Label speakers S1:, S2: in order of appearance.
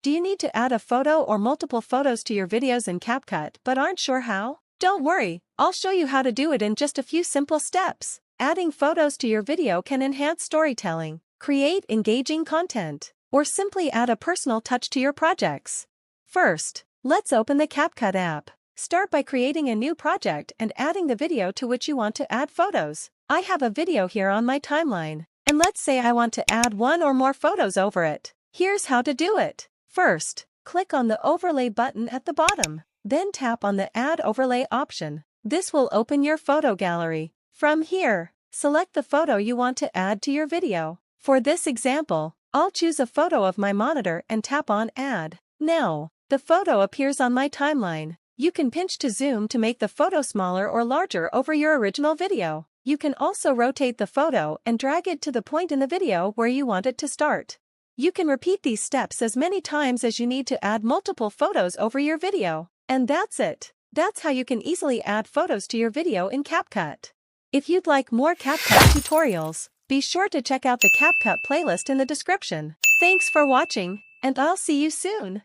S1: Do you need to add a photo or multiple photos to your videos in CapCut but aren't sure how? Don't worry, I'll show you how to do it in just a few simple steps. Adding photos to your video can enhance storytelling, create engaging content, or simply add a personal touch to your projects. First, let's open the CapCut app. Start by creating a new project and adding the video to which you want to add photos. I have a video here on my timeline, and let's say I want to add one or more photos over it. Here's how to do it. First, click on the Overlay button at the bottom. Then tap on the Add Overlay option. This will open your photo gallery. From here, select the photo you want to add to your video. For this example, I'll choose a photo of my monitor and tap on Add. Now, the photo appears on my timeline. You can pinch to zoom to make the photo smaller or larger over your original video. You can also rotate the photo and drag it to the point in the video where you want it to start. You can repeat these steps as many times as you need to add multiple photos over your video. And that's it. That's how you can easily add photos to your video in CapCut. If you'd like more CapCut tutorials, be sure to check out the CapCut playlist in the description. Thanks for watching, and I'll see you soon.